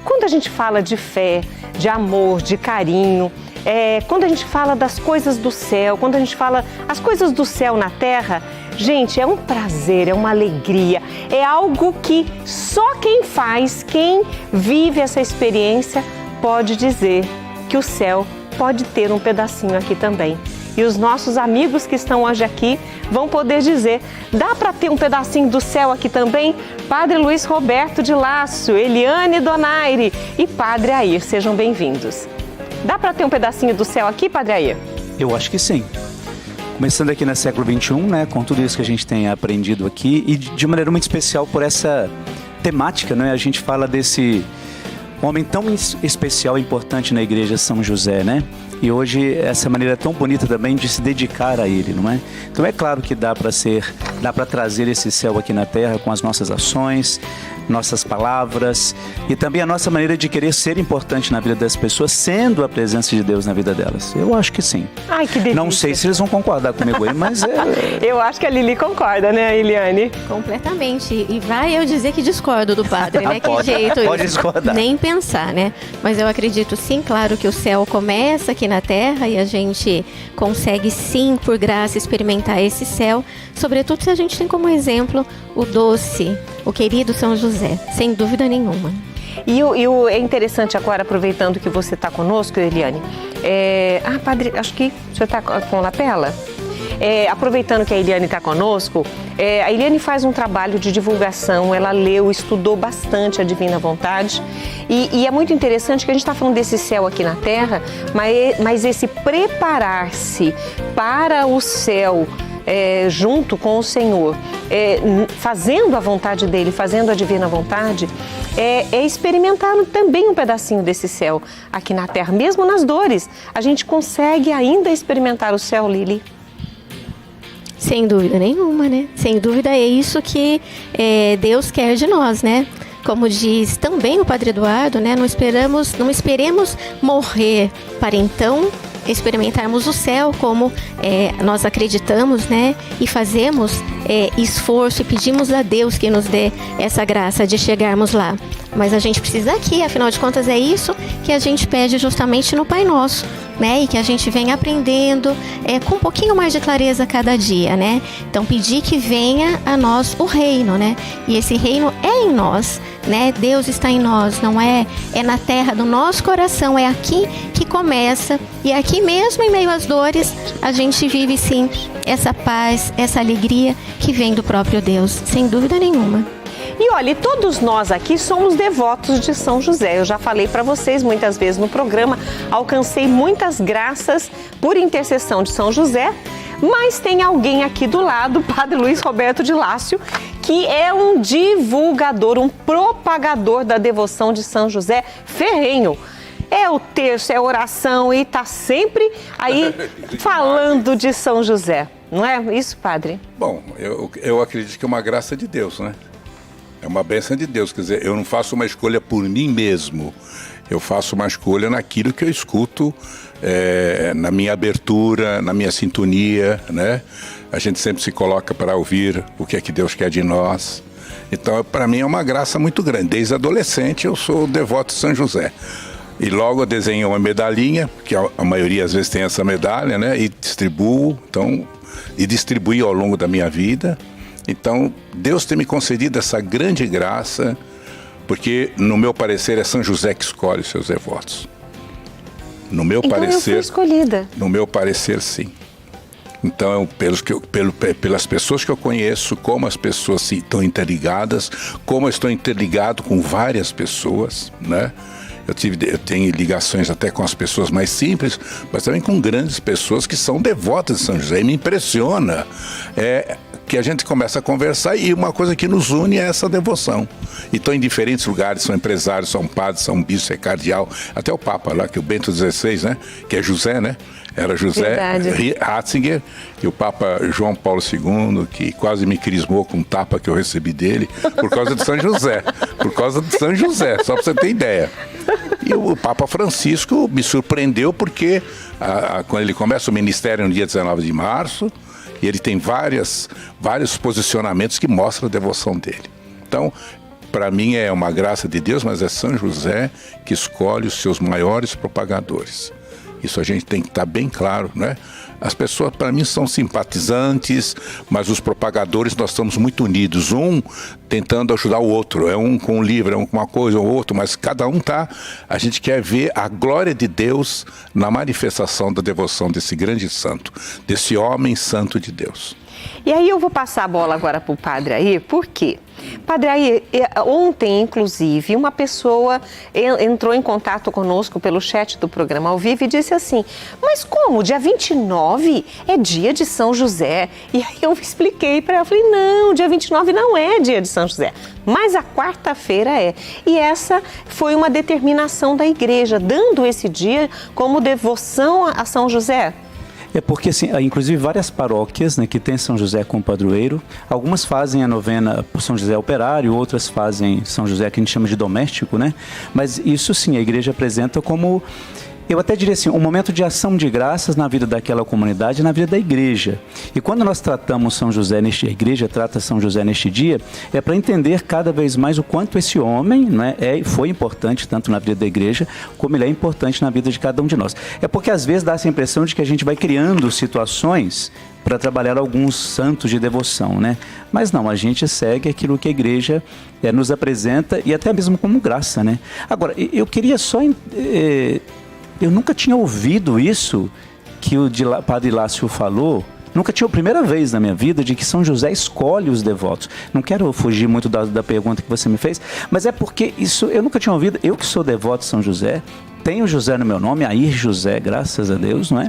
Quando a gente fala de fé, de amor, de carinho, quando a gente fala das coisas do céu, quando a gente fala as coisas do céu na terra, gente, é um prazer, é uma alegria, é algo que só quem faz, quem vive essa experiência pode dizer que o céu pode ter um pedacinho aqui também. E os nossos amigos que estão hoje aqui vão poder dizer, dá para ter um pedacinho do céu aqui também? Padre Luiz Roberto de Lácio, Eliane Donaire e Padre Air, sejam bem-vindos. Dá para ter um pedacinho do céu aqui, Padre Air? Eu acho que sim. Começando aqui no século XXI, né, com tudo isso que a gente tem aprendido aqui e de maneira muito especial por essa temática, né? A gente fala desse homem tão especial e importante na igreja, São José, né? E hoje essa maneira tão bonita também de se dedicar a ele, não é? Então é claro que dá para trazer esse céu aqui na terra com as nossas ações, nossas palavras e também a nossa maneira de querer ser importante na vida das pessoas, sendo a presença de Deus na vida delas. Eu acho que sim. Ai, que delícia. Não sei se eles vão concordar comigo aí, mas Eu acho que a Lili concorda, né, Eliane? Completamente. E vai eu dizer que discordo do padre, né? Que jeito pode isso? discordar. Nem pensar, né? Mas eu acredito sim, claro, que o céu começa aqui na terra e a gente consegue sim, por graça, experimentar esse céu, sobretudo se a gente tem como exemplo o doce, o querido São José, sem dúvida nenhuma. E é interessante agora, aproveitando que você está conosco, Eliane, padre, acho que o senhor está com a lapela? Aproveitando que a Eliane está conosco, a Eliane faz um trabalho de divulgação, ela leu, estudou bastante a Divina Vontade e é muito interessante que a gente está falando desse céu aqui na Terra, mas esse preparar-se para o céu junto com o Senhor, fazendo a vontade dele, fazendo a Divina Vontade, é experimentar também um pedacinho desse céu aqui na Terra, mesmo nas dores. A gente consegue ainda experimentar o céu, Lili? Sem dúvida nenhuma, né? Sem dúvida é isso que Deus quer de nós, né? Como diz também o Padre Eduardo, né? Não esperemos morrer para então experimentarmos o céu como nós acreditamos, né? E fazemos esforço e pedimos a Deus que nos dê essa graça de chegarmos lá. Mas a gente precisa aqui, afinal de contas é isso que a gente pede justamente no Pai Nosso, né? E que a gente vem aprendendo com um pouquinho mais de clareza cada dia, né? Então pedir que venha a nós o reino, né? E esse reino é em nós, né? Deus está em nós, não é na terra do nosso coração, é aqui que começa e aqui mesmo em meio às dores a gente vive sim essa paz, essa alegria que vem do próprio Deus, sem dúvida nenhuma. E olha, todos nós aqui somos devotos de São José. Eu já falei para vocês muitas vezes no programa, alcancei muitas graças por intercessão de São José, mas tem alguém aqui do lado, Padre Luiz Roberto de Lácio, que é um divulgador, um propagador da devoção de São José ferrenho. É o terço, é a oração e está sempre aí falando de São José. Não é isso, padre? Bom, eu acredito que é uma graça de Deus, né? É uma bênção de Deus, quer dizer, eu não faço uma escolha por mim mesmo, eu faço uma escolha naquilo que eu escuto, na minha abertura, na minha sintonia, né? A gente sempre se coloca para ouvir o que é que Deus quer de nós. Então, para mim é uma graça muito grande. Desde adolescente eu sou devoto de São José. E logo eu desenho uma medalhinha, que a maioria às vezes tem essa medalha, né? E distribuo, e distribuí ao longo da minha vida. Então, Deus tem me concedido essa grande graça, porque, no meu parecer, é São José que escolhe os seus devotos. No meu parecer, eu fui escolhida. No meu parecer, sim. Então, pelas pessoas que eu conheço, como as pessoas estão interligadas, como eu estou interligado com várias pessoas, né? Eu tenho ligações até com as pessoas mais simples, mas também com grandes pessoas que são devotas de São José. E me impressiona que a gente começa a conversar e uma coisa que nos une é essa devoção. E estão em diferentes lugares, são empresários, são padres, são bispos, é cardeal, até o Papa lá, que é o Bento XVI, né? Que é José, né? Era José Ratzinger e o Papa João Paulo II, que quase me crismou com um tapa que eu recebi dele por causa de São José. Por causa de São José, só para você ter ideia. E o Papa Francisco me surpreendeu porque quando ele começa o ministério no dia 19 de março, e ele tem vários posicionamentos que mostram a devoção dele. Então, para mim é uma graça de Deus, mas é São José que escolhe os seus maiores propagadores. Isso a gente tem que estar bem claro, né? As pessoas, para mim, são simpatizantes, mas os propagadores, nós estamos muito unidos. Um tentando ajudar o outro. É um com um livro, é um com uma coisa ou outro, mas cada um tá. A gente quer ver a glória de Deus na manifestação da devoção desse grande santo, desse homem santo de Deus. E aí eu vou passar a bola agora para o Padre Air, por quê? Padre Air, ontem, inclusive, uma pessoa entrou em contato conosco pelo chat do programa ao vivo e disse assim, mas como? Dia 29 é dia de São José? E aí eu expliquei para ela, falei, não, dia 29 não é dia de São José, mas a quarta-feira é. E essa foi uma determinação da igreja, dando esse dia como devoção a São José. É porque, assim, inclusive várias paróquias, né, que tem São José como padroeiro, algumas fazem a novena por São José operário, outras fazem São José que a gente chama de doméstico, né? Mas isso sim, a igreja apresenta como, eu até diria assim, um momento de ação de graças na vida daquela comunidade, na vida da igreja. E quando nós tratamos São José a igreja trata São José neste dia, é para entender cada vez mais o quanto esse homem, né, foi importante tanto na vida da igreja, como ele é importante na vida de cada um de nós. É porque às vezes dá essa impressão de que a gente vai criando situações para trabalhar alguns santos de devoção, né? Mas não, a gente segue aquilo que a igreja nos apresenta e até mesmo como graça, né? Agora, eu queria só... Eu nunca tinha ouvido isso que o Padre Lácio falou, nunca tinha a primeira vez na minha vida de que São José escolhe os devotos. Não quero fugir muito da pergunta que você me fez, mas é porque isso eu nunca tinha ouvido, eu que sou devoto de São José, tenho José no meu nome, Air José, graças a Deus, não é?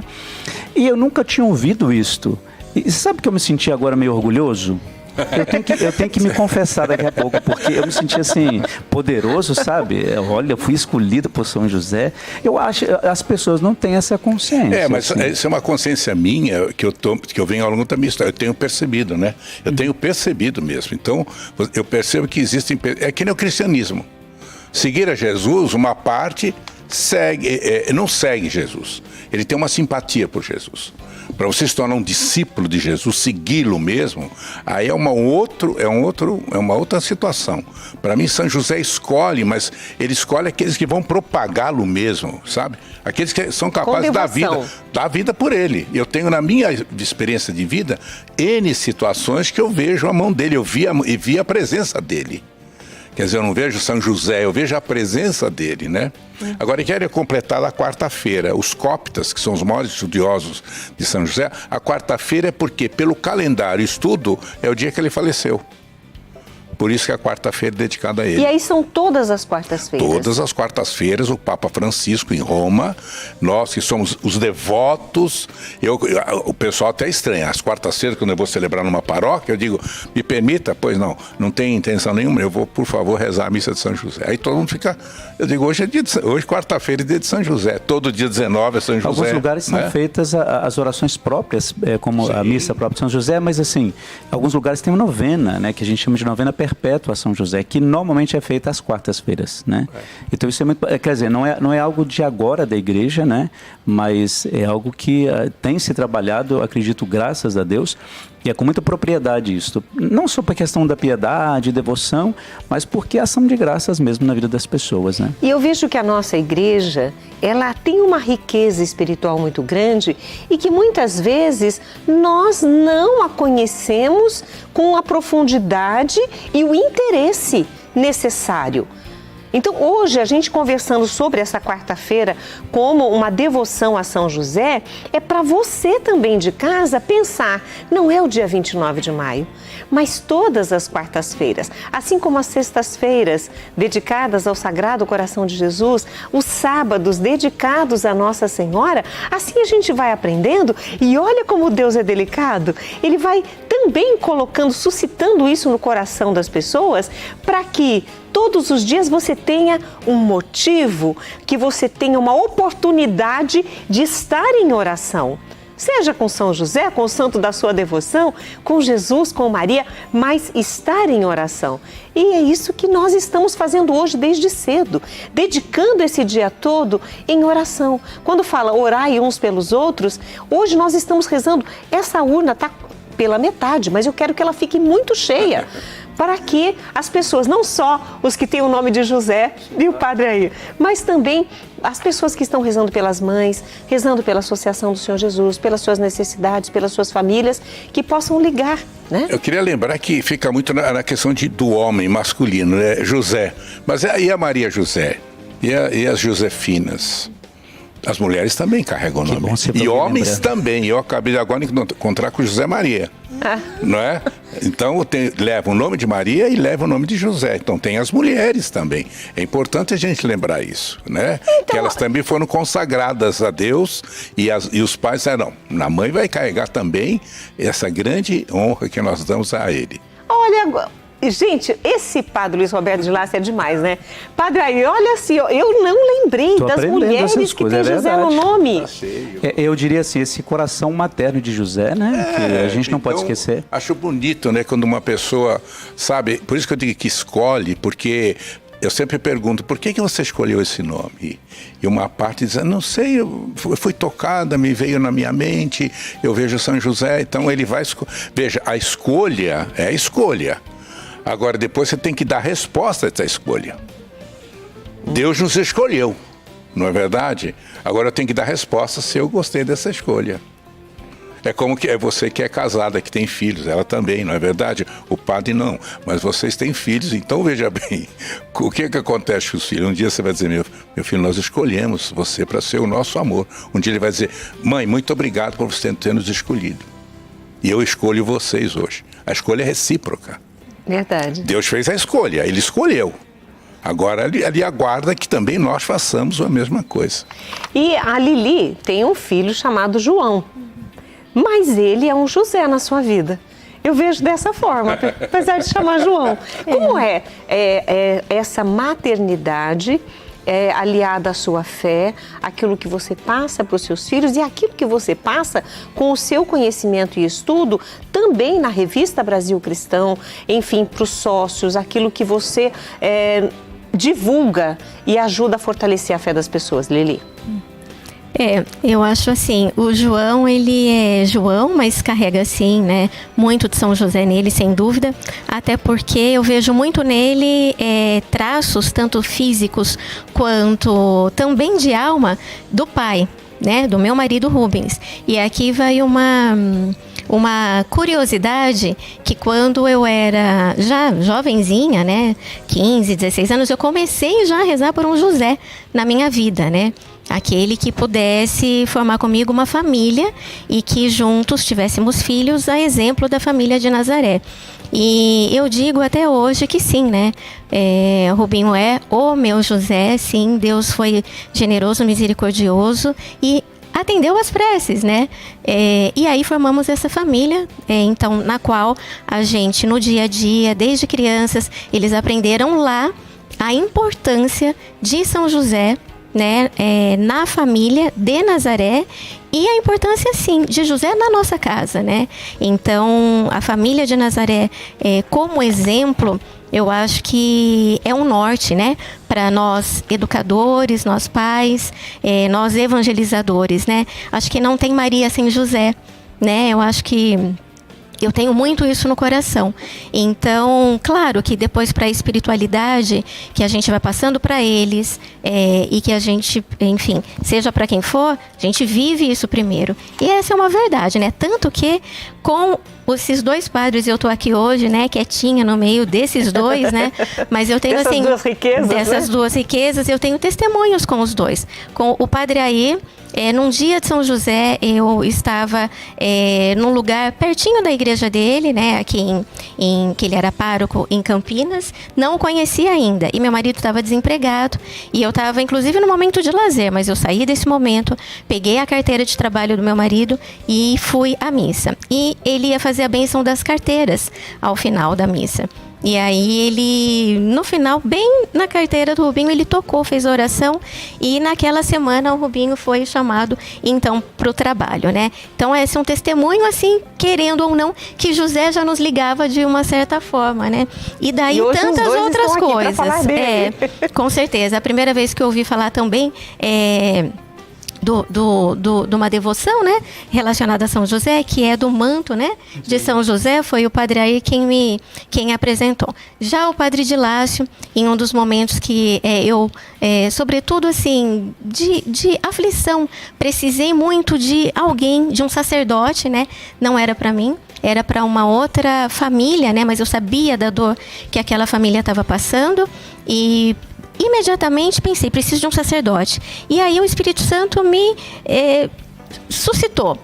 E eu nunca tinha ouvido isto. E sabe que eu me senti agora meio orgulhoso? Eu tenho que me confessar daqui a pouco, porque eu me senti assim, poderoso, sabe? Olha, eu fui escolhido por São José. Eu acho que as pessoas não têm essa consciência. Mas assim, isso é uma consciência minha, que eu venho ao longo da minha história, eu tenho percebido, né? Eu tenho percebido mesmo. Então, eu percebo que existem... É que nem o cristianismo. Seguir a Jesus, uma parte não segue Jesus. Ele tem uma simpatia por Jesus. Para você se tornar um discípulo de Jesus, segui-lo mesmo, aí é uma outra situação. Para mim, São José escolhe, mas ele escolhe aqueles que vão propagá-lo mesmo, sabe? Aqueles que são capazes de dar vida por ele. Eu tenho na minha experiência de vida N situações que eu vejo a mão dele, eu vi a presença dele. Quer dizer, eu não vejo São José, eu vejo a presença dele, né? Agora, eu quero completar a quarta-feira. Os coptas, que são os maiores estudiosos de São José, a quarta-feira é porque, pelo calendário estudo, é o dia que ele faleceu. Por isso que a quarta-feira é dedicada a ele. E aí são todas as quartas-feiras? Todas as quartas-feiras, o Papa Francisco em Roma, nós que somos os devotos, o pessoal até estranha, as quartas-feiras, quando eu vou celebrar numa paróquia, eu digo, me permita? Pois não tem intenção nenhuma, eu vou, por favor, rezar a missa de São José. Aí todo mundo fica, eu digo, hoje quarta-feira é dia de São José, todo dia 19 é São José. Alguns lugares são feitas as orações próprias, como a missa própria de São José, mas assim, alguns lugares tem uma novena, né, que a gente chama de novena perpétua a São José, que normalmente é feita às quartas-feiras, né? Então isso é muito, quer dizer, não é algo de agora da igreja, né? Mas é algo que tem se trabalhado, acredito, graças a Deus, e é com muita propriedade isso. Não só por questão da piedade, devoção, mas porque é ação de graças mesmo na vida das pessoas, né? E eu vejo que a nossa igreja, ela tem uma riqueza espiritual muito grande e que muitas vezes nós não a conhecemos com a profundidade e o interesse necessário. Então, hoje, a gente conversando sobre essa quarta-feira como uma devoção a São José, é para você também de casa pensar, não é o dia 29 de maio, mas todas as quartas-feiras, assim como as sextas-feiras dedicadas ao Sagrado Coração de Jesus, os sábados dedicados a Nossa Senhora, assim a gente vai aprendendo e olha como Deus é delicado, Ele vai também suscitando isso no coração das pessoas para que todos os dias você tenha um motivo, que você tenha uma oportunidade de estar em oração. Seja com São José, com o santo da sua devoção, com Jesus, com Maria, mas estar em oração. E é isso que nós estamos fazendo hoje desde cedo, dedicando esse dia todo em oração. Quando fala orai uns pelos outros, hoje nós estamos rezando, essa urna está pela metade, mas eu quero que ela fique muito cheia, para que as pessoas, não só os que têm o nome de José e o Padre aí, mas também as pessoas que estão rezando pelas mães, rezando pela Associação do Senhor Jesus, pelas suas necessidades, pelas suas famílias, que possam ligar, né? Eu queria lembrar que fica muito na questão do homem masculino, né? José. Mas e a Maria José? E as Josefinas? As mulheres também carregam o nome. E homens também. Eu acabei agora de encontrar com José Maria. Não é? Então leva o nome de Maria e leva o nome de José. Então tem as mulheres também. É importante a gente lembrar isso, né? Então, que elas também foram consagradas a Deus e os pais disseram, não, a mãe vai carregar também essa grande honra que nós damos a ele. Olha, gente, esse Padre Luiz Roberto de Lassi é demais, né? Padre aí, olha assim, eu não lembrei das mulheres que tem José no nome. Eu diria assim, esse coração materno de José, né? Que a gente não pode esquecer. Acho bonito, né? Quando uma pessoa, sabe, por isso que eu digo que escolhe, porque eu sempre pergunto, por que você escolheu esse nome? E uma parte diz, não sei, eu fui tocada, me veio na minha mente, eu vejo São José, então ele vai... Veja, a escolha é a escolha. Agora, depois você tem que dar resposta a essa escolha. Deus nos escolheu, não é verdade? Agora eu tenho que dar resposta se eu gostei dessa escolha. É como que é você que é casada, que tem filhos, ela também, não é verdade? O padre não, mas vocês têm filhos, então veja bem, o que acontece com os filhos? Um dia você vai dizer, meu filho, nós escolhemos você para ser o nosso amor. Um dia ele vai dizer, mãe, muito obrigado por você ter nos escolhido. E eu escolho vocês hoje. A escolha é recíproca. Verdade. Deus fez a escolha, ele escolheu. Agora ele aguarda que também nós façamos a mesma coisa. E a Lili tem um filho chamado João, mas ele é um José na sua vida. Eu vejo dessa forma, apesar de chamar João. Como é essa maternidade aliada à sua fé, aquilo que você passa para os seus filhos e aquilo que você passa com o seu conhecimento e estudo também na revista Brasil Cristão, enfim, para os sócios, aquilo que você divulga e ajuda a fortalecer a fé das pessoas, Lili? Eu acho assim, o João, ele é João, mas carrega assim, né, muito de São José nele, sem dúvida, até porque eu vejo muito nele traços, tanto físicos quanto também de alma, do pai, né, do meu marido Rubens. E aqui vai uma curiosidade, que quando eu era já jovenzinha, né, 15, 16 anos, eu comecei já a rezar por um José na minha vida, né? Aquele que pudesse formar comigo uma família e que juntos tivéssemos filhos, a exemplo da família de Nazaré. E eu digo até hoje que sim, né? O Rubinho é o meu José, sim, Deus foi generoso, misericordioso e atendeu as preces, né? E aí formamos essa família, então, na qual a gente, no dia a dia, desde crianças, eles aprenderam lá a importância de São José, né, na família de Nazaré e a importância, sim, de José na nossa casa, né? Então, a família de Nazaré, como exemplo, eu acho que é um norte, né, para nós educadores, nós pais, nós evangelizadores, né? Acho que não tem Maria sem José, né? Eu acho que eu tenho muito isso no coração. Então, claro que depois para a espiritualidade, que a gente vai passando para eles, e que a gente, enfim, seja para quem for, a gente vive isso primeiro. E essa é uma verdade, né? Tanto que com esses dois padres, eu tô aqui hoje, né, quietinha no meio desses dois, né? Mas eu tenho dessas assim, duas riquezas, dessas né? duas riquezas, eu tenho testemunhos com os dois. Com o padre aí, num dia de São José, eu estava num lugar pertinho da igreja dele, né, aqui que ele era pároco em Campinas, não o conhecia ainda. E meu marido estava desempregado e eu estava, inclusive, no momento de lazer, mas eu saí desse momento, peguei a carteira de trabalho do meu marido e fui à missa. E ele ia fazer a bênção das carteiras ao final da missa. E aí ele, no final, bem na carteira do Rubinho, ele tocou, fez a oração e naquela semana o Rubinho foi chamado, então, para o trabalho, né? Então, esse é um testemunho, assim, querendo ou não, que José já nos ligava de uma certa forma, né? E daí tantas outras coisas. Com certeza. A primeira vez que eu ouvi falar também de uma devoção, né, relacionada a São José, que é do manto, né, de São José. Foi o Padre aí quem apresentou. Já o Padre de Lácio, em um dos momentos que eu, sobretudo assim, de aflição, precisei muito de alguém, de um sacerdote, né, não era para mim, era para uma outra família, né, mas eu sabia da dor que aquela família estava passando e imediatamente pensei, preciso de um sacerdote. E aí o Espírito Santo me suscitou.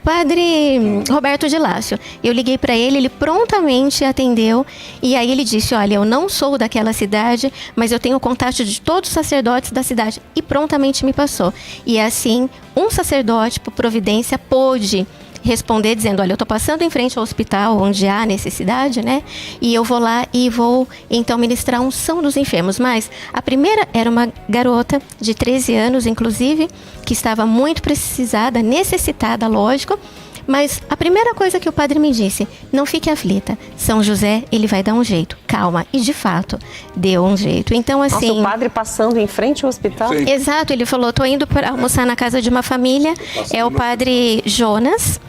Padre Roberto de Lácio. Eu liguei para ele, ele prontamente atendeu. E aí ele disse, olha, eu não sou daquela cidade, mas eu tenho contato de todos os sacerdotes da cidade. E prontamente me passou. E assim, um sacerdote, por providência, pôde responder dizendo, olha, eu estou passando em frente ao hospital onde há necessidade, né? E eu vou lá e vou, então, ministrar a unção dos enfermos. Mas a primeira era uma garota de 13 anos, inclusive, que estava muito precisada, necessitada, lógico. Mas a primeira coisa que o padre me disse, não fique aflita, São José, ele vai dar um jeito, calma. E de fato, deu um jeito. Então, assim... Nossa, o padre passando em frente ao hospital? Sim. Exato, ele falou, estou indo para almoçar na casa de uma família, é o padre Jonas,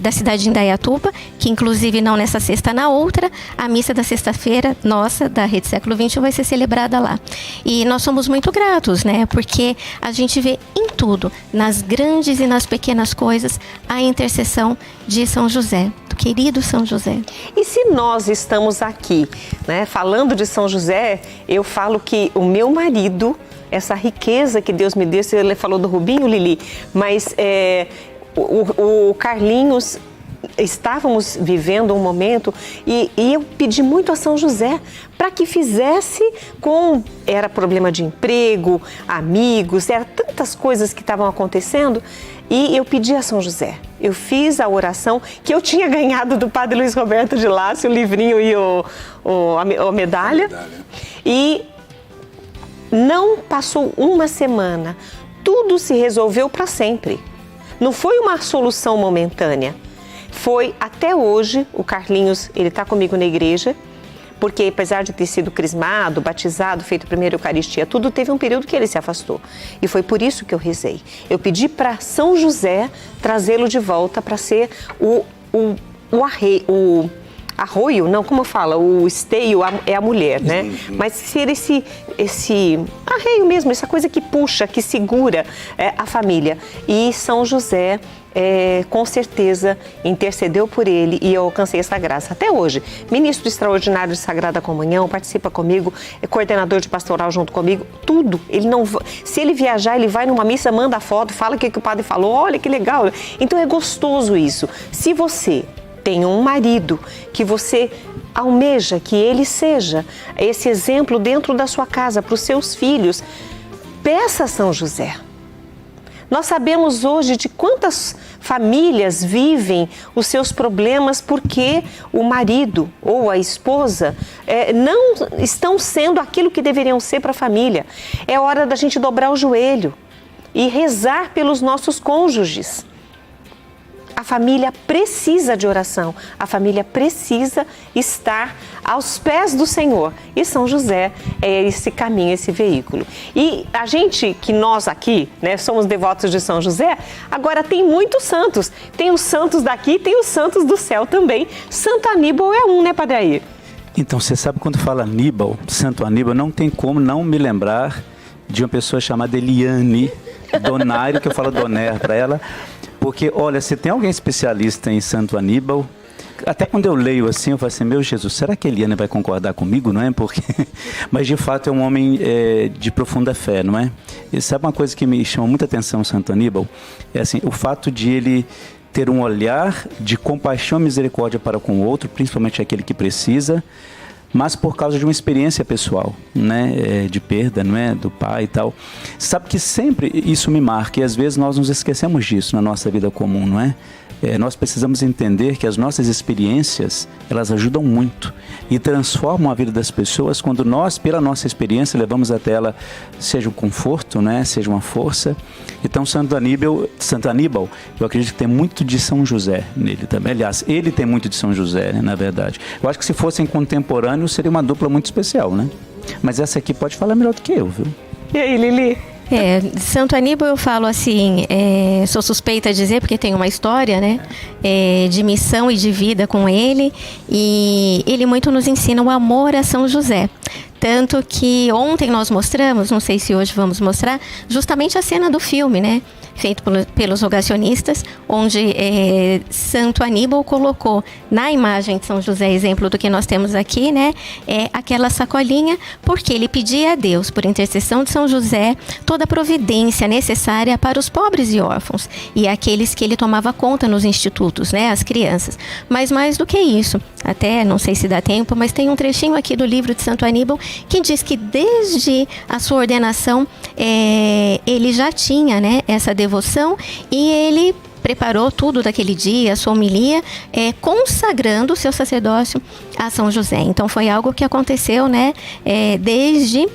da cidade de Indaiatuba, que inclusive não nessa sexta, na outra, a missa da sexta-feira, nossa, da Rede Século XXI, vai ser celebrada lá. E nós somos muito gratos, né? Porque a gente vê em tudo, nas grandes e nas pequenas coisas, a intercessão de São José, do querido São José. E se nós estamos aqui, né, falando de São José, eu falo que o meu marido, essa riqueza que Deus me deu, você falou do Rubinho, Lili, mas o Carlinhos, estávamos vivendo um momento e eu pedi muito a São José para que fizesse era problema de emprego, amigos, era tantas coisas que estavam acontecendo e eu pedi a São José. Eu fiz a oração que eu tinha ganhado do Padre Luiz Roberto de Lácio, o livrinho e a medalha. E não passou uma semana, tudo se resolveu para sempre. Não foi uma solução momentânea. Foi até hoje, o Carlinhos, ele está comigo na igreja, porque apesar de ter sido crismado, batizado, feito a primeira Eucaristia, tudo teve um período que ele se afastou. E foi por isso que eu rezei. Eu pedi para São José trazê-lo de volta para ser arroio, não, como fala? O esteio é a mulher, né? Mas ser esse arreio mesmo, essa coisa que puxa, que segura a família. E São José, com certeza, intercedeu por ele e eu alcancei essa graça. Até hoje, ministro extraordinário de Sagrada Comunhão, participa comigo, é coordenador de pastoral junto comigo, tudo. Se ele viajar, ele vai numa missa, manda foto, fala o que o padre falou, olha que legal. Então é gostoso isso. Se você tem um marido que você almeja que ele seja esse exemplo dentro da sua casa, para os seus filhos, peça a São José. Nós sabemos hoje de quantas famílias vivem os seus problemas porque o marido ou a esposa não estão sendo aquilo que deveriam ser para a família. É hora da gente dobrar o joelho e rezar pelos nossos cônjuges. A família precisa de oração, a família precisa estar aos pés do Senhor. E São José é esse caminho, esse veículo. E a gente, que nós aqui, né, somos devotos de São José, agora tem muitos santos. Tem os santos daqui, tem os santos do céu também. Santo Aníbal é um, né, Padre Air? Então, você sabe quando fala Aníbal, Santo Aníbal, não tem como não me lembrar de uma pessoa chamada Eliane Donário, que eu falo Doner para ela. Porque, olha, se tem alguém especialista em Santo Aníbal, até quando eu leio assim, eu falo assim, meu Jesus, será que a Eliane vai concordar comigo, não é? Porque, mas de fato é um homem de profunda fé, não é? E sabe uma coisa que me chama muita atenção Santo Aníbal? É assim, o fato de ele ter um olhar de compaixão e misericórdia para com o outro, principalmente aquele que precisa, mas por causa de uma experiência pessoal, né, de perda, não é, do pai e tal. Sabe que sempre isso me marca e às vezes nós nos esquecemos disso na nossa vida comum, não é? Nós precisamos entender que as nossas experiências, elas ajudam muito e transformam a vida das pessoas quando nós, pela nossa experiência, levamos até ela, seja um conforto, né, seja uma força. Então, Santo Aníbal, eu acredito que tem muito de São José nele também. Aliás, ele tem muito de São José, né, na verdade. Eu acho que se fossem contemporâneos, seria uma dupla muito especial, né? Mas essa aqui pode falar melhor do que eu, viu? E aí, Lili? Santo Aníbal, eu falo assim, sou suspeita a dizer, porque tem uma história, né, de missão e de vida com ele, e ele muito nos ensina o amor a São José. Tanto que ontem nós mostramos, não sei se hoje vamos mostrar, justamente a cena do filme, né? Feito pelos rogacionistas, onde Santo Aníbal colocou na imagem de São José, exemplo do que nós temos aqui, né? Aquela sacolinha, porque ele pedia a Deus, por intercessão de São José, toda a providência necessária para os pobres e órfãos, e aqueles que ele tomava conta nos institutos, né? As crianças. Mas mais do que isso, até não sei se dá tempo, mas tem um trechinho aqui do livro de Santo Aníbal que diz que desde a sua ordenação ele já tinha, né, essa devoção, e ele preparou tudo daquele dia, a sua homilia, consagrando o seu sacerdócio a São José. Então foi algo que aconteceu, né, desde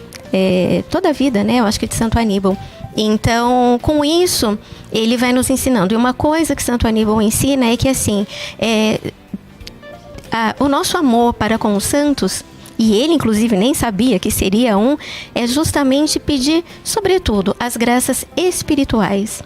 toda a vida, né, eu acho que de Santo Aníbal. Então, com isso, ele vai nos ensinando. E uma coisa que Santo Aníbal ensina é que, assim, o nosso amor para com os santos, e ele, inclusive, nem sabia que seria é justamente pedir, sobretudo, as graças espirituais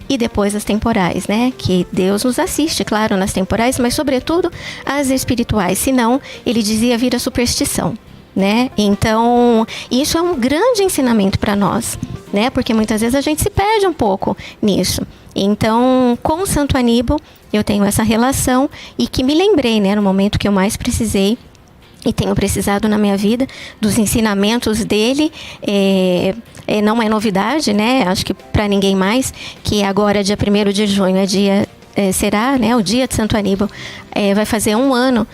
e depois as temporais, né? Que Deus nos assiste, claro, nas temporais, mas, sobretudo, as espirituais. Senão, ele dizia, vira superstição, né? Então, isso é um grande ensinamento para nós, né? Porque muitas vezes a gente se perde um pouco nisso. Então, com Santo Aníbal, eu tenho essa relação e que me lembrei, né? No momento que eu mais precisei, e tenho precisado na minha vida dos ensinamentos dele. Não é novidade, né? Acho que para ninguém mais, que agora, dia 1º de junho, será, né, o dia de Santo Aníbal. Vai fazer 1 ano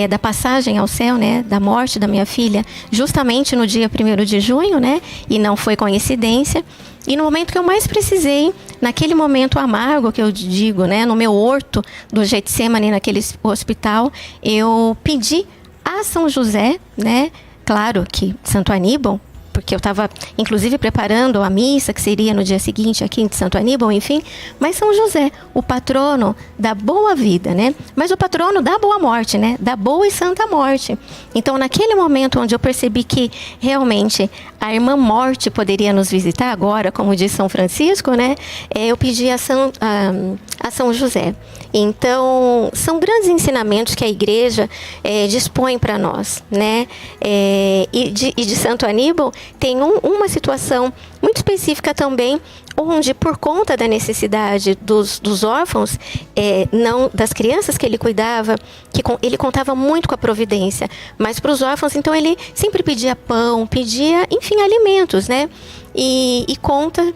da passagem ao céu, né, da morte da minha filha, justamente no dia 1º de junho, né? E não foi coincidência. E no momento que eu mais precisei, naquele momento amargo que eu digo, né, no meu horto do Getsemane, naquele hospital, eu pedi a São José, né? Claro que Santo Aníbal, porque eu estava, inclusive, preparando a missa, que seria no dia seguinte aqui de Santo Aníbal, enfim. Mas São José, o patrono da boa vida, né? Mas o patrono da boa morte, né? Da boa e santa morte. Então, naquele momento onde eu percebi que, realmente, a irmã morte poderia nos visitar agora, como diz São Francisco, né? Eu pedi a São José. Então, são grandes ensinamentos que a Igreja dispõe para nós, né? E de Santo Aníbal tem uma situação muito específica também, onde, por conta da necessidade dos órfãos, não das crianças que ele cuidava, ele contava muito com a providência, mas para os órfãos, então, ele sempre pedia pão, pedia, enfim, alimentos, né? E conta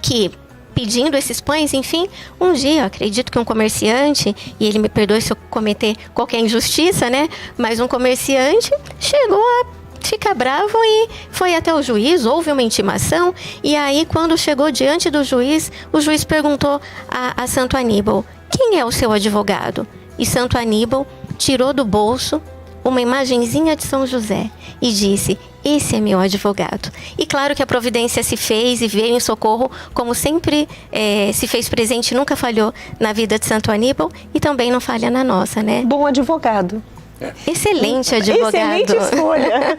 que, pedindo esses pães, enfim, um dia, acredito que um comerciante, e ele me perdoe se eu cometer qualquer injustiça, né? Mas um comerciante chegou a ficar bravo e foi até o juiz, houve uma intimação, e aí, quando chegou diante do juiz, o juiz perguntou a Santo Aníbal: quem é o seu advogado? E Santo Aníbal tirou do bolso uma imagenzinha de São José e disse: esse é meu advogado. E claro que a providência se fez e veio em socorro, como sempre se fez presente, nunca falhou na vida de Santo Aníbal, e também não falha na nossa, né? Bom advogado. Excelente advogado. Excelente escolha.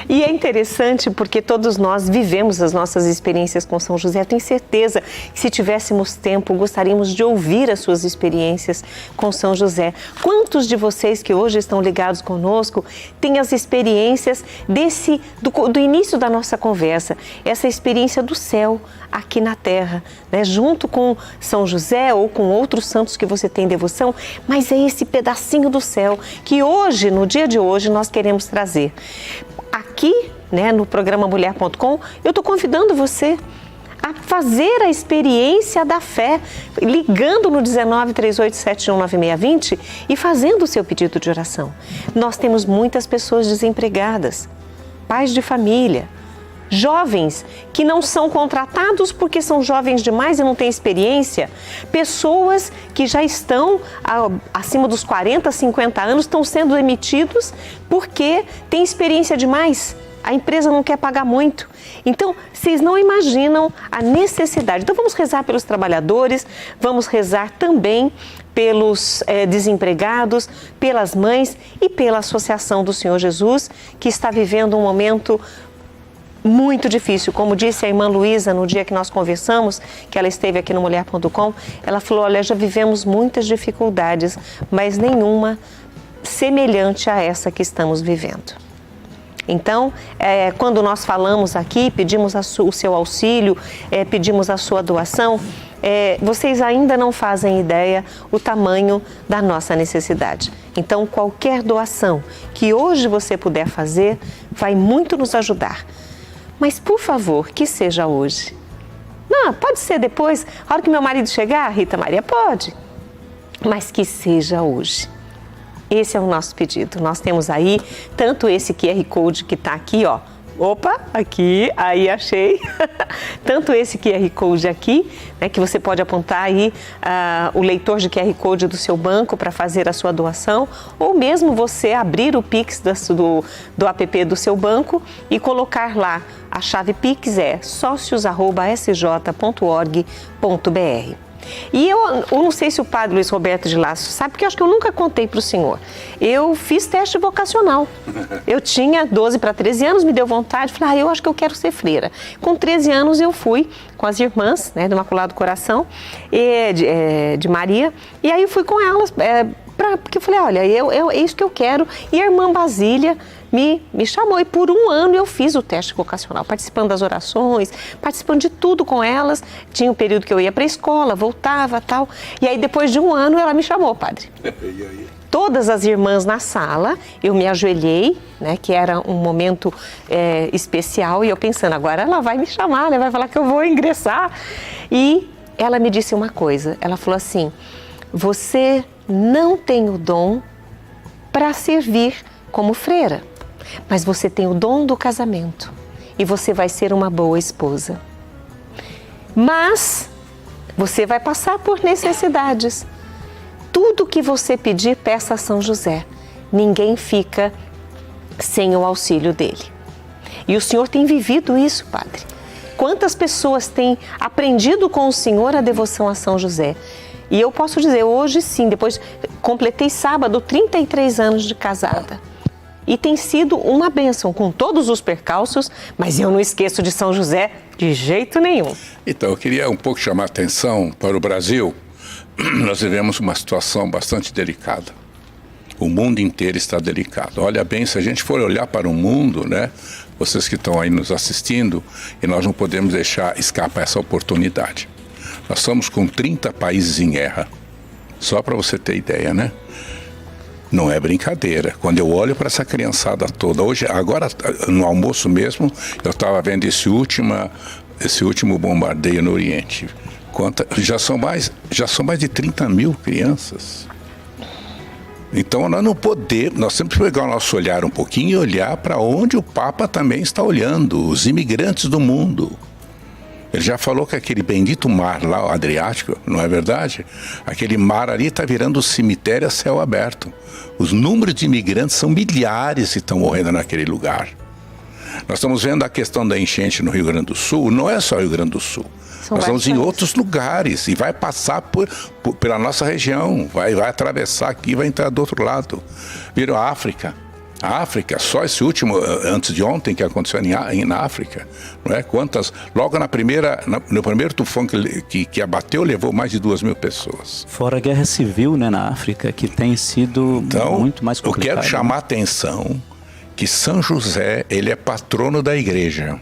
E é interessante porque todos nós vivemos as nossas experiências com São José. Eu tenho certeza que, se tivéssemos tempo, gostaríamos de ouvir as suas experiências com São José. Quantos de vocês que hoje estão ligados conosco têm as experiências do início da nossa conversa, essa experiência do céu aqui na terra, né? Junto com São José ou com outros santos que você tem devoção, mas é esse pedacinho do céu que hoje, no dia de hoje, nós queremos trazer. Aqui, né, no programa Mulher.com, eu estou convidando você a fazer a experiência da fé, ligando no 19 3871 9620 e fazendo o seu pedido de oração. Nós temos muitas pessoas desempregadas, pais de família, jovens que não são contratados porque são jovens demais e não têm experiência, pessoas que já estão acima dos 40, 50 anos, estão sendo demitidos porque têm experiência demais. A empresa não quer pagar muito. Então, vocês não imaginam a necessidade. Então, vamos rezar pelos trabalhadores, vamos rezar também pelos desempregados, pelas mães e pela Associação do Senhor Jesus, que está vivendo um momento muito difícil. Como disse a irmã Luísa no dia que nós conversamos, que ela esteve aqui no Mulher.com, ela falou, olha, já vivemos muitas dificuldades, mas nenhuma semelhante a essa que estamos vivendo. Então, quando nós falamos aqui, pedimos o seu auxílio, pedimos a sua doação, vocês ainda não fazem ideia o tamanho da nossa necessidade. Então, qualquer doação que hoje você puder fazer, vai muito nos ajudar. Mas, por favor, que seja hoje. Não, pode ser depois, a hora que meu marido chegar, Rita Maria, pode. Mas que seja hoje. Esse é o nosso pedido. Nós temos aí tanto esse QR Code que está aqui, ó. Opa, aqui, aí achei. Tanto esse QR Code aqui, né, que você pode apontar aí o leitor de QR Code do seu banco para fazer a sua doação, ou mesmo você abrir o Pix do app do seu banco e colocar lá. A chave Pix é socios@sj.org.br. E eu não sei se o padre Luiz Roberto de Lasso sabe, porque eu acho que eu nunca contei para o senhor. Eu fiz teste vocacional. Eu tinha 12 para 13 anos, me deu vontade, falei, eu acho que eu quero ser freira. Com 13 anos eu fui com as irmãs, né, do Imaculado Coração, de Maria, e aí eu fui com elas, porque eu falei, olha, é isso que eu quero. E a irmã Basília me chamou, e por um ano eu fiz o teste vocacional, participando das orações, participando de tudo com elas. Tinha um período que eu ia para a escola, voltava, tal. E aí depois de um ano ela me chamou, padre. Todas as irmãs na sala, eu me ajoelhei, né, que era um momento especial, e eu pensando, agora ela vai me chamar, né, vai falar que eu vou ingressar. E ela me disse uma coisa, ela falou assim, você não tem o dom para servir como freira, mas você tem o dom do casamento e você vai ser uma boa esposa. Mas você vai passar por necessidades. Tudo que você pedir, peça a São José. Ninguém fica sem o auxílio dele. E o senhor tem vivido isso, padre. Quantas pessoas têm aprendido com o senhor a devoção a São José? E eu posso dizer, hoje sim, depois completei sábado 33 anos de casada. E tem sido uma bênção, com todos os percalços, mas eu não esqueço de São José de jeito nenhum. Então, eu queria um pouco chamar a atenção para o Brasil. Nós vivemos uma situação bastante delicada. O mundo inteiro está delicado. Olha bem, se a gente for olhar para o mundo, né? Vocês que estão aí nos assistindo, e nós não podemos deixar escapar essa oportunidade. Nós estamos com 30 países em guerra. Só para você ter ideia, né? Não é brincadeira. Quando eu olho para essa criançada toda, hoje, agora no almoço mesmo, eu estava vendo esse último bombardeio no Oriente. Já são mais de 30 mil crianças. Então nós não podemos, nós temos que pegar o nosso olhar um pouquinho e olhar para onde o Papa também está olhando, os imigrantes do mundo. Ele já falou que aquele bendito mar lá, o Adriático, não é verdade? Aquele mar ali está virando cemitério a céu aberto. Os números de imigrantes são milhares que estão morrendo naquele lugar. Nós estamos vendo a questão da enchente no Rio Grande do Sul, não é só o Rio Grande do Sul. Nós estamos em outros lugares e vai passar pela nossa região, vai atravessar aqui e vai entrar do outro lado. Viram a África? A África, só esse último, antes de ontem, que aconteceu na África, não é? Logo no primeiro tufão que abateu, levou mais de 2.000 pessoas. Fora a guerra civil, né, na África, que tem sido muito mais complicada. Eu quero chamar a atenção que São José, ele é patrono da igreja.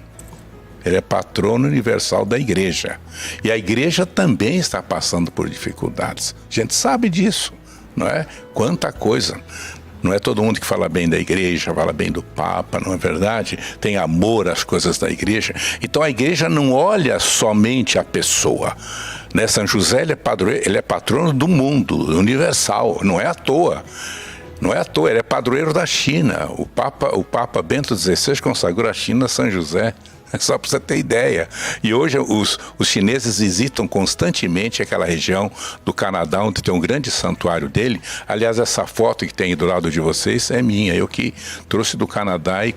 Ele é patrono universal da igreja. E a igreja também está passando por dificuldades. A gente sabe disso, não é? Quanta coisa. Não é todo mundo que fala bem da igreja, fala bem do Papa, não é verdade? Tem amor às coisas da igreja. Então a igreja não olha somente a pessoa. Né? São José, ele é patrono do mundo, universal, não é à toa. Não é à toa, ele é padroeiro da China. O Papa Bento XVI consagrou a China a São José. Só para você ter ideia. E hoje os chineses visitam constantemente aquela região do Canadá, onde tem um grande santuário dele. Aliás, essa foto que tem aí do lado de vocês é minha. Eu que trouxe do Canadá e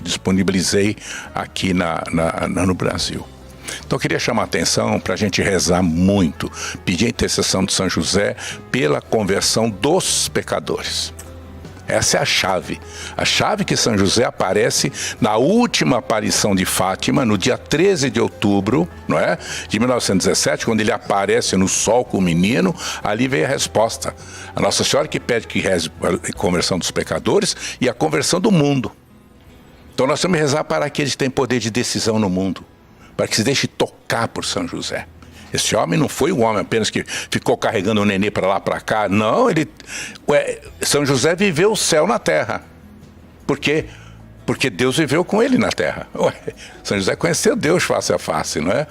disponibilizei aqui no Brasil. Então eu queria chamar a atenção para a gente rezar muito, pedir a intercessão de São José pela conversão dos pecadores. Essa é a chave. A chave que São José aparece na última aparição de Fátima, no dia 13 de outubro, não é? De 1917, quando ele aparece no sol com o menino, ali veio a resposta. A Nossa Senhora que pede que reze a conversão dos pecadores e a conversão do mundo. Então nós temos que rezar para aqueles que têm poder de decisão no mundo, para que se deixe tocar por São José. Esse homem não foi um homem apenas que ficou carregando o nenê para lá, para cá. Não, São José viveu o céu na terra. Por quê? Porque Deus viveu com ele na terra. São José conheceu Deus face a face, não é?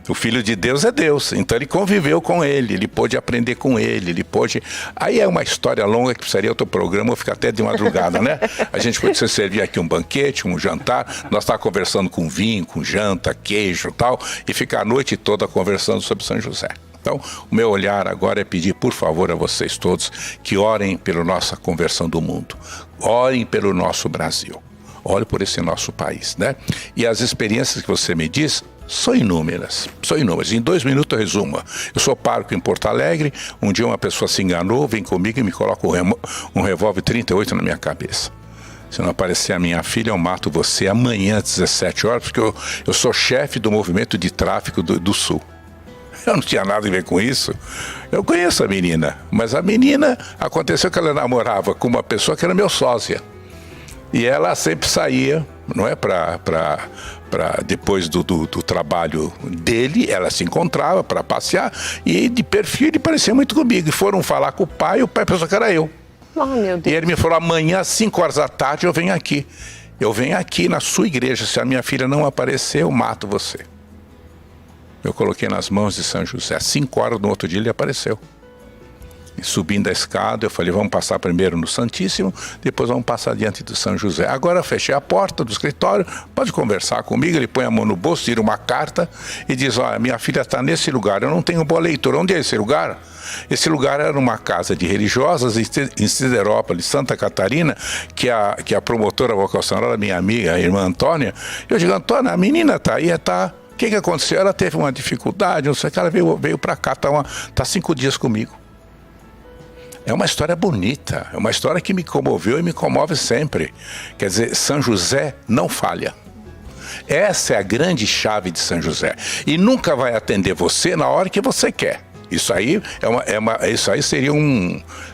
O Filho de Deus é Deus, então ele conviveu com ele pôde aprender com ele pôde... Aí é uma história longa que precisaria outro programa, ou ficar até de madrugada, né? A gente pode servir aqui um banquete, um jantar, nós estamos conversando com vinho, com janta, queijo e tal, e ficar a noite toda conversando sobre São José. Então, o meu olhar agora é pedir, por favor, a vocês todos que orem pela nossa conversão do mundo, orem pelo nosso Brasil, olhem por esse nosso país, né? E as experiências que você me diz são inúmeras. Em 2 minutos eu resumo. Eu sou pároco em Porto Alegre, um dia uma pessoa se enganou, vem comigo e me coloca um revólver 38 na minha cabeça. Se não aparecer a minha filha, eu mato você amanhã às 17 horas, porque eu sou chefe do movimento de tráfico do Sul. Eu não tinha nada a ver com isso. Eu conheço a menina, mas a menina, aconteceu que ela namorava com uma pessoa que era meu sósia. E ela sempre saía, não é, depois do trabalho dele, ela se encontrava para passear, e de perfil ele parecia muito comigo. E foram falar com o pai pensou que era eu. Oh, meu Deus. E ele me falou, amanhã às 5 horas da tarde eu venho aqui. Eu venho aqui na sua igreja, se a minha filha não aparecer, eu mato você. Eu coloquei nas mãos de São José. Às 5 horas no outro dia ele apareceu. E subindo a escada, eu falei, vamos passar primeiro no Santíssimo, depois vamos passar diante do São José. Agora eu fechei a porta do escritório, pode conversar comigo. Ele põe a mão no bolso, tira uma carta e diz, olha, minha filha está nesse lugar, eu não tenho boa leitura. Onde é esse lugar? Esse lugar era uma casa de religiosas em Siderópolis, Santa Catarina, que a promotora vocacional era minha amiga, a irmã Antônia. Eu digo, Antônia, a menina está aí, está... O que aconteceu? Ela teve uma dificuldade, não sei o que, ela veio para cá, está 5 dias comigo. É uma história bonita, é uma história que me comoveu e me comove sempre. Quer dizer, São José não falha. Essa é a grande chave de São José. E nunca vai atender você na hora que você quer. Isso aí,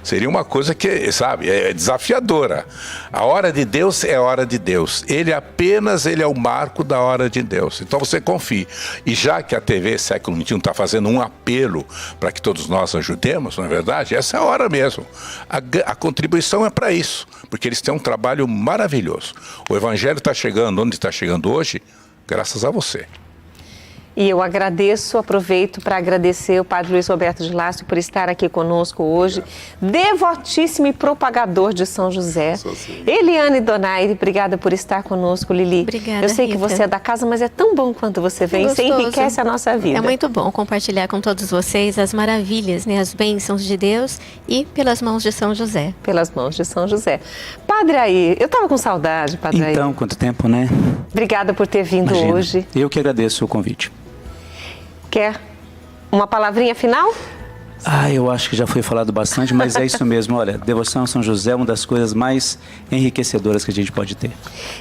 seria uma coisa que, sabe, é desafiadora. A hora de Deus é a hora de Deus. Ele é o marco da hora de Deus. Então você confie. E já que a TV Século XXI está fazendo um apelo para que todos nós ajudemos, não é verdade? Essa é a hora mesmo. A contribuição é para isso, porque eles têm um trabalho maravilhoso. O Evangelho está chegando onde está chegando hoje, graças a você. E eu aproveito para agradecer o Padre Luiz Roberto de Lácio por estar aqui conosco hoje, devotíssimo e propagador de São José. Eliane Donaire, obrigada por estar conosco, Lili. Obrigada, eu sei que Rita. Você é da casa, mas é tão bom quanto você vem, você enriquece a nossa vida. É muito bom compartilhar com todos vocês as maravilhas, né, as bênçãos de Deus e pelas mãos de São José. Pelas mãos de São José. Padre Aí, eu estava com saudade, Padre Aí. Então, quanto tempo, né? Obrigada por ter vindo Imagina. hoje. Eu que agradeço o convite. Quer uma palavrinha final? Eu acho que já foi falado bastante, mas é isso mesmo. Olha, devoção a São José é uma das coisas mais enriquecedoras que a gente pode ter.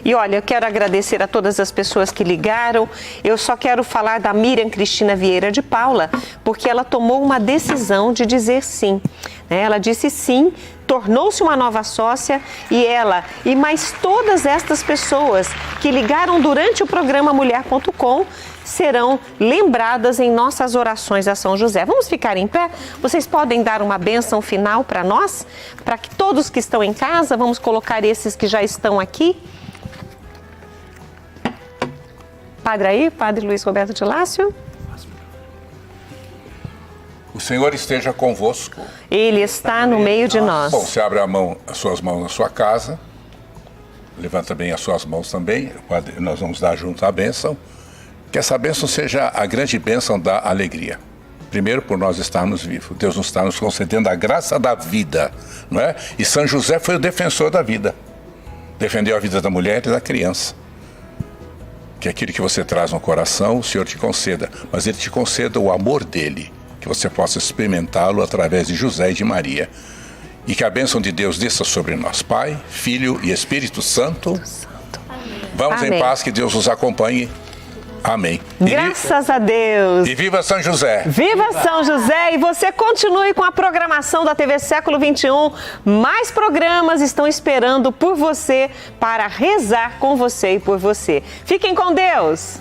E olha, eu quero agradecer a todas as pessoas que ligaram. Eu só quero falar da Miriam Cristina Vieira de Paula, porque ela tomou uma decisão de dizer sim. Ela disse sim, tornou-se uma nova sócia e ela e mais todas estas pessoas que ligaram durante o programa Mulher.com serão lembradas em nossas orações a São José. Vamos ficar em pé? Vocês podem dar uma bênção final para nós? Para que todos que estão em casa, vamos colocar esses que já estão aqui. Padre Aí, Padre Luiz Roberto de Lácio. O Senhor esteja convosco. Ele está no meio de nós. Bom, você abre as suas mãos na sua casa. Levanta bem as suas mãos também. Nós vamos dar junto a bênção. Que essa bênção seja a grande bênção da alegria. Primeiro, por nós estarmos vivos. Deus nos está nos concedendo a graça da vida, não é? E São José foi o defensor da vida. Defendeu a vida da mulher e da criança. Que aquilo que você traz no coração, o Senhor te conceda. Mas Ele te conceda o amor dele. Que você possa experimentá-lo através de José e de Maria. e que a bênção de Deus desça sobre nós, Pai, Filho e Espírito Santo. Vamos Amém. em paz, que Deus nos acompanhe. Amém. Graças a Deus. E viva São José! Viva São José! E você continue com a programação da TV Século XXI. Mais programas estão esperando por você para rezar com você e por você. Fiquem com Deus!